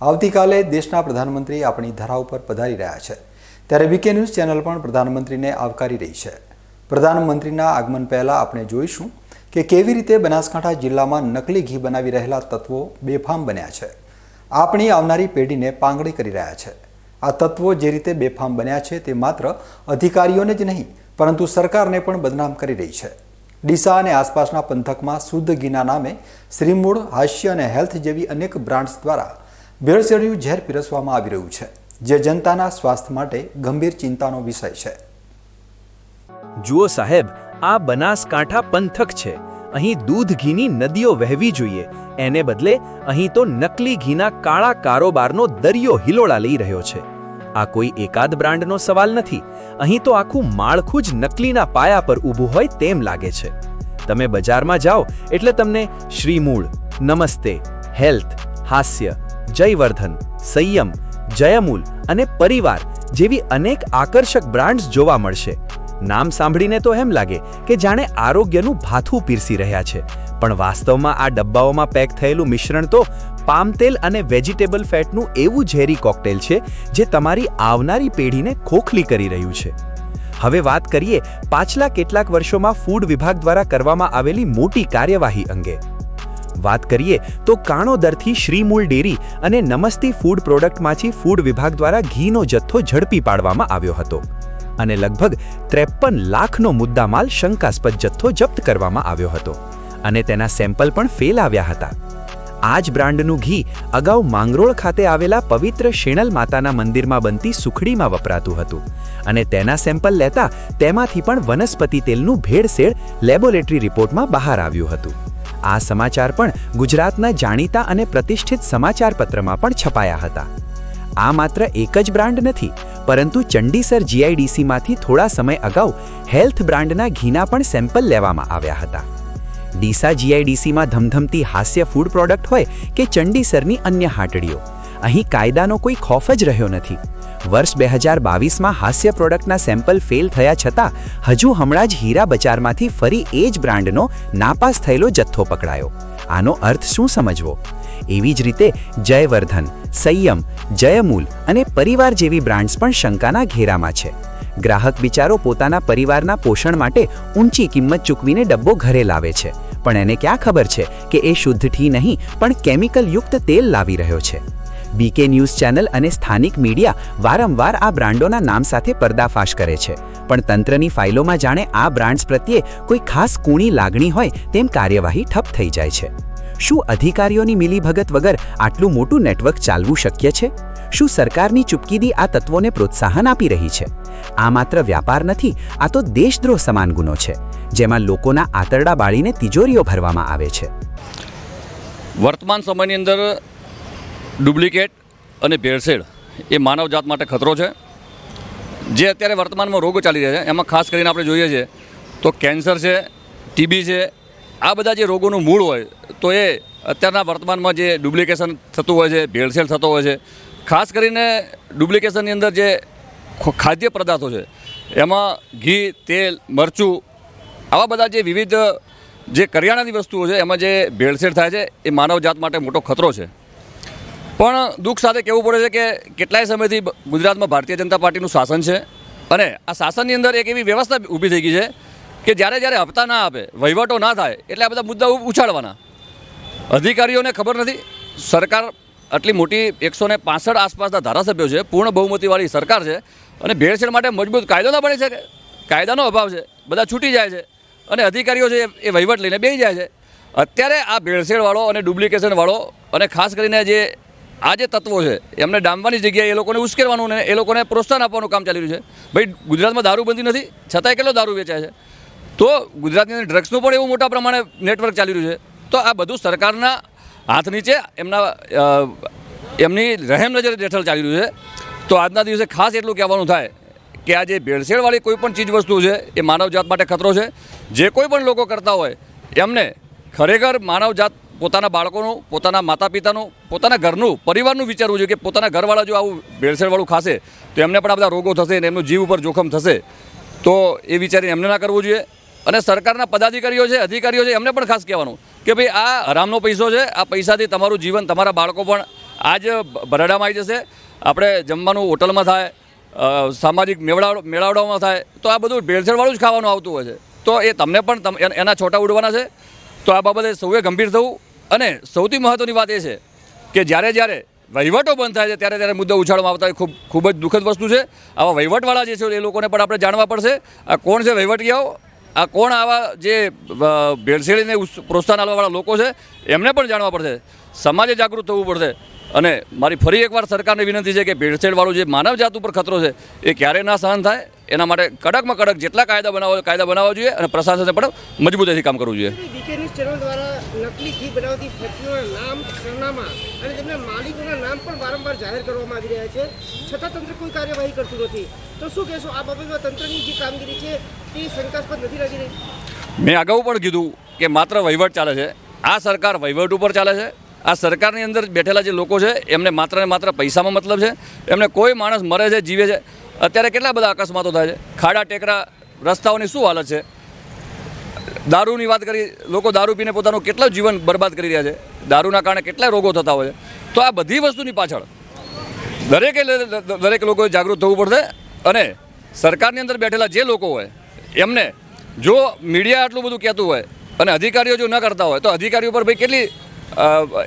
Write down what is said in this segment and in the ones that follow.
આવતીકાલે દેશના પ્રધાનમંત્રી આપણી ધરા ઉપર પધારી રહ્યા છે, ત્યારે વીકે ન્યૂઝ ચેનલ પણ પ્રધાનમંત્રીને આવકારી રહી છે। પ્રધાનમંત્રીના આગમન પહેલાં આપણે જોઈશું કે કેવી રીતે બનાસકાંઠા જિલ્લામાં નકલી ઘી બનાવી રહેલા તત્વો બેફામ બન્યા છે, આપણી આવનારી પેઢીને પાંગળી કરી રહ્યા છે। આ તત્વો જે રીતે બેફામ બન્યા છે તે માત્ર અધિકારીઓને જ નહીં પરંતુ સરકારને પણ બદનામ કરી રહી છે। ડીસા અને આસપાસના પંથકમાં શુદ્ધ ઘીના નામે શ્રીમૂળ, હાસ્ય અને હેલ્થ જેવી અનેક બ્રાન્ડ્સ દ્વારા ભેળસેળિયું ઝેર પીરસવામાં આવી રહ્યું છે, જે જનતાના સ્વાસ્થ્ય માટે ગંભીર ચિંતાનો વિષય છે। જુઓ સાહેબ, આ બનાસકાંઠા પંથક છે। અહીં દૂધ ઘીની નદીઓ વહેવી જોઈએ, એને બદલે અહીં તો નકલી ઘીના કાળા કારોબારનો દરિયો હિલોળા લઈ રહ્યો છે। આ કોઈ એકાદ બ્રાન્ડનો સવાલ નથી, અહીં તો આખું માળખું જ નકલીના પાયા પર ઊભું હોય તેમ લાગે છે। તમે બજારમાં જાઓ એટલે તમને શ્રીમૂળ, નમસ્તે, હેલ્થ, હાસ્ય, જયવર્ધન, સંયમ, જયમૂલ અને પરિવાર જેવી અનેક આકર્ષક બ્રાન્ડ્સ જોવા મળશે। નામ સાંભળીને તો એમ લાગે કે જાણે આરોગ્યનું ભાથું પીરસી રહ્યા છે, પણ વાસ્તવમાં આ ડબ્બાઓમાં પેક થયેલું મિશ્રણ તો પામ તેલ અને વેજીટેબલ ફેટનું એવું ઝેરી કોકટેલ છે જે તમારી આવનારી પેઢીને ખોખલી કરી રહ્યું છે। હવે વાત કરીએ પાછલા કેટલાક વર્ષોમાં ફૂડ વિભાગ દ્વારા કરવામાં આવેલી મોટી કાર્યવાહી અંગે। વાત કરીએ તો કાણોદરથી શ્રીમૂળ ડેરી અને નમસ્તી ફૂડ પ્રોડક્ટમાંથી ફૂડ વિભાગ દ્વારા ઘીનો જથ્થો ઝડપી પાડવામાં આવ્યો હતો અને લગભગ 53 લાખનો મુદ્દામાલ શંકાસ્પદ જથ્થો જપ્ત કરવામાં આવ્યો હતો અને તેના સેમ્પલ પણ ફેલ આવ્યા હતા। આ જ બ્રાન્ડનું ઘી અગાઉ માંગરોળ ખાતે આવેલા પવિત્ર શેણલ માતાના મંદિરમાં બનતી સુખડીમાં વપરાતું હતું અને તેના સેમ્પલ લેતા તેમાંથી પણ વનસ્પતિ તેલનું ભેળસેળ લેબોરેટરી રિપોર્ટમાં બહાર આવ્યું હતું। આ સમાચાર પણ ગુજરાતના જાણીતા અને પ્રતિષ્ઠિત સમાચાર પત્રમાં પણ છપાયા હતા। આ માત્ર એક જ બ્રાન્ડ નથી, પરંતુ ચંડીસર જીઆઈડીસીમાંથી થોડા સમય અગાઉ હેલ્થ બ્રાન્ડના ઘીના પણ સેમ્પલ લેવામાં આવ્યા હતા। ડીસા જીઆઈડીસીમાં ધમધમતી હાસ્ય ફૂડ પ્રોડક્ટ હોય કે ચંડીસરની અન્ય હાટડીઓ, અહીં કાયદાનો કોઈ ખોફ જ રહ્યો નથી। વર્ષ 2022માં હાસ્ય પ્રોડક્ટના સેમ્પલ ફેલ થયા છતાં હજુ હમણાં જ હીરા બજારમાંથી ફરી એ જ બ્રાન્ડનો નાપાસ થયેલો જથ્થો પકડાયો। આનો અર્થ શું સમજવો? એવી જ રીતે જયવર્ધન, સંયમ, જયમૂલ અને પરિવાર જેવી બ્રાન્ડ્સ પણ શંકાના ઘેરામાં છે। ગ્રાહક બિચારો પોતાના પરિવારના પોષણ માટે ઊંચી કિંમત ચૂકવીને ડબ્બો ઘરે લાવે છે, પણ એને ક્યાં ખબર છે કે એ શુદ્ધથી નહીં પણ કેમિકલયુક્ત તેલ લાવી રહ્યો છે। બીકે ન્યૂઝ ચેનલ અને સ્થાનિક મીડિયા વારંવાર આ બ્રાન્ડોના નામ સાથે પર્દાફાશ કરે છે, પણ તંત્રની ફાઇલોમાં જાણે આ બ્રાન્ડ્સ પ્રત્યે કોઈ ખાસ કૂણી લાગણી હોય તેમ કાર્યવાહી ઠપ થઈ જાય છે। શું અધિકારીઓની મિલીભગત વગર આટલું મોટું નેટવર્ક ચાલવું શક્ય છે? શું સરકારની ચૂપકીદી આ તત્વોને પ્રોત્સાહન આપી રહી છે? આ માત્ર વ્યાપાર નથી, આ તો દેશદ્રોહ સમાન ગુનો છે, જેમાં લોકોના આંતરડા બાળીને તિજોરીઓ ભરવામાં આવે છે। વર્તમાન સમયની અંદર ડુપ્લિકેટ અને ભેળસેળ એ માનવજાત માટે ખતરો છે। જે અત્યારે વર્તમાનમાં રોગો ચાલી રહ્યા છે એમાં ખાસ કરીને આપણે જોઈએ છીએ તો કેન્સર છે, ટીબી છે, આ બધા જે રોગોનું મૂળ હોય તો એ અત્યારના વર્તમાનમાં જે ડુપ્લિકેશન થતું હોય છે, ભેળસેળ થતો હોય છે, ખાસ કરીને ડુપ્લિકેશનની અંદર જે ખાદ્ય પદાર્થો છે એમાં ઘી, તેલ, મરચું, આવા બધા જે વિવિધ જે કરિયાણાની વસ્તુઓ છે એમાં જે ભેળસેળ થાય છે એ માનવજાત માટે મોટો ખતરો છે। પણ દુઃખ સાથે કહેવું પડે છે કે કેટલાય સમયથી ગુજરાતમાં ભારતીય જનતા પાર્ટીનું શાસન છે અને આ શાસનની અંદર એક એવી વ્યવસ્થા ઊભી થઈ ગઈ છે કે જ્યારે હપ્તા ના આપે, વહીવટો ના થાય એટલે આ બધા મુદ્દા ઉછાળવાના। અધિકારીઓને ખબર નથી, સરકાર આટલી મોટી 165 આસપાસના ધારાસભ્યો છે, પૂર્ણ બહુમતીવાળી સરકાર છે અને ભેળસેળ માટે મજબૂત કાયદો ના બને છે કે કાયદાનો અભાવ છે, બધા છૂટી જાય છે અને અધિકારીઓ છે એ વહીવટ લઈને બેસી જાય છે। અત્યારે આ ભેળસેળવાળો અને ડુપ્લિકેશનવાળો અને ખાસ કરીને જે આ જે તત્વો છે એમને ડામવાની જગ્યાએ એ લોકોને ઉશ્કેરવાનું ને એ લોકોને પ્રોત્સાહન આપવાનું કામ ચાલી રહ્યું છે। ભાઈ, ગુજરાતમાં દારૂબંધી નથી છતાંય કેટલો દારૂ વેચાય છે, તો ગુજરાતની અંદર ડ્રગ્સનું પણ એવું મોટા પ્રમાણે નેટવર્ક ચાલી રહ્યું છે। તો આ બધું સરકારના હાથ નીચે એમની રહેમ નજર હેઠળ ચાલી રહ્યું છે। તો આજના દિવસે ખાસ એટલું કહેવાનું થાય કે આ જે ભેળસેળવાળી કોઈ પણ ચીજ વસ્તુ છે એ માનવજાત માટે ખતરો છે। જે કોઈ પણ લોકો કરતા હોય એમને ખરેખર માનવજાત પોતાના બાળકોનું, પોતાના માતા પિતાનું, પોતાના ઘરનું, પરિવારનું વિચારવું જોઈએ કે પોતાના ઘરવાળા જો આવું ભેળસેળવાળું ખાશે તો એમને પણ આ બધા રોગો થશે અને એમનું જીવ ઉપર જોખમ થશે, તો એ વિચારીને એમને ના કરવું જોઈએ। અને સરકારના પદાધિકારીઓ છે, અધિકારીઓ છે, એમને પણ ખાસ કહેવાનું કે ભાઈ આ હરામનો પૈસો છે, આ પૈસાથી તમારું જીવન, તમારા બાળકો પણ આજ ભરાડામાં આવી જશે, આપણે જમવાનું હોટલમાં થાય, સામાજિક મેળાવડાઓમાં થાય, તો આ બધું ભેળસેળવાળું જ ખાવાનું આવતું હોય છે. તો એ તમને પણ એના છોટા ઉડવાના છે. તો આ બાબતે સૌએ ગંભીર થવું. અને સૌથી મહત્ત્વની વાત એ છે કે જ્યારે વહીવટો બંધ થાય છે ત્યારે મુદ્દા ઉછાળવામાં આવતા હોય, ખૂબ જ દુઃખદ વસ્તુ છે. આવા વહીવટવાળા જે છે એ લોકોને પણ આપણે જાણવા પડશે. આ કોણ છે વહીવટિયાઓ, આ કોણ આવા જે ભેળસેળીને પ્રોત્સાહન આપવાવાળા લોકો છે, એમને પણ જાણવા પડશે. સમાજે જાગૃત થવું પડશે. અને મારી ફરી એકવાર સરકારને વિનંતી છે કે ભેળસેળવાળું જે માનવજાત ઉપર ખતરો છે એ ક્યારેય ના સહન થાય. એના માટે કડકમાં કડક જેટલા કાયદા બનાવવા જોઈએ અને પ્રશાસને પણ મજબૂતાઈથી કામ કરવું જોઈએ. વીકે ન્યૂઝ ચેનલ દ્વારા નકલી ઘી બનાવતી ફેક્ટરીઓના નામ, સરનામા અને તેમના માલિકોના નામ પણ વારંવાર જાહેર કરવામાં આવી રહ્યા છે, છતાં તંત્ર કોઈ કાર્યવાહી કરતું નથી. તો શું કહેશો આ બાબતમાં? તંત્રની જે કામગીરી છે તે શંકાસ્પદ નથી લાગી રહી? મેં અગાઉ પણ કીધું કે માત્ર વહીવટ ચાલે છે. આ સરકાર વહીવટ ઉપર ચાલે છે. આ સરકારની અંદર બેઠેલા જે લોકો છે એમને માત્ર ને માત્ર પૈસામાં મતલબ છે. એમને કોઈ માણસ મરે છે, જીવે છે. અત્યારે કેટલા બધા અકસ્માતો થાય છે, ખાડા ટેકરા, રસ્તાઓની શું હાલત છે. દારૂની વાત કરી, લોકો દારૂ પીને પોતાનું કેટલું જીવન બરબાદ કરી રહ્યા છે. દારૂના કારણે કેટલા રોગો થતા હોય છે. તો આ બધી વસ્તુની પાછળ દરેક લોકોએ જાગૃત થવું પડશે. અને સરકારની અંદર બેઠેલા જે લોકો હોય એમને જો મીડિયા આટલું બધું કહેતું હોય અને અધિકારીઓ જો ન કરતા હોય તો અધિકારીઓ પર ભાઈ કેટલી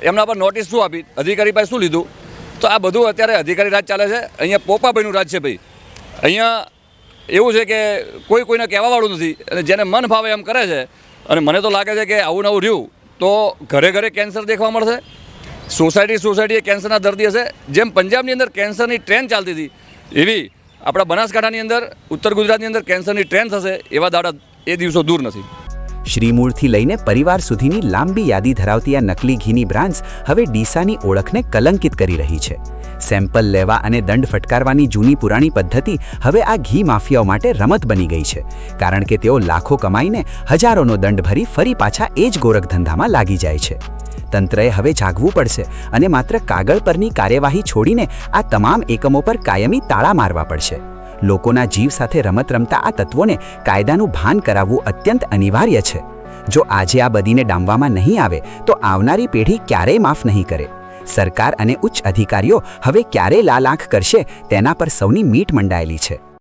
એમના પર નોટિસ શું આપી, અધિકારી પાસે શું લીધું? તો આ બધું અત્યારે અધિકારી રાજ ચાલે છે. અહીંયા પોપાભાઈનું રાજ છે ભાઈ. અહીંયા એવું છે કે કોઈને કહેવાવાળું નથી અને જેને મન ભાવે એમ કરે છે. અને મને તો લાગે છે કે આવું નવું રહ્યું તો ઘરે ઘરે કેન્સર દેખવા મળશે. સોસાયટીએ કેન્સરના દર્દી હશે. જેમ પંજાબની અંદર કેન્સરની ટ્રેન ચાલતી હતી એવી આપણા બનાસકાંઠાની અંદર, ઉત્તર ગુજરાતની અંદર કેન્સરની ટ્રેન થશે. એવા દાડા એ દિવસો દૂર નથી. શ્રીમૂળથી લઈને પરિવાર સુધીની લાંબી યાદી ધરાવતી આ નકલી ઘીની બ્રાન્ડ્સ હવે ડીસાની ઓળખને કલંકિત કરી રહી છે. સેમ્પલ લેવા અને દંડ ફટકારવાની જૂની પુરાણી પદ્ધતિ હવે આ ઘી માફિયાઓ માટે રમત બની ગઈ છે, કારણ કે તેઓ લાખો કમાઈને હજારોનો દંડ ભરી ફરી પાછા એ જ ગોરખધંધામાં લાગી જાય છે. તંત્રએ હવે જાગવું પડશે અને માત્ર કાગળ પરની કાર્યવાહી છોડીને આ તમામ એકમો પર કાયમી તાળા મારવા પડશે. લોકોના જીવ સાથે રમત રમતા આ તત્વોને કાયદાનું ભાન કરાવવું અત્યંત અનિવાર્ય છે. જો આજે આ બદીને ડામવામાં નહીં આવે તો આવનારી પેઢી ક્યારેય માફ નહીં કરે. સરકાર અને ઉચ્ચ અધિકારીઓ હવે ક્યારે લાલ આંખ કરશે તેના પર સૌની મીટ મંડાયેલી છે.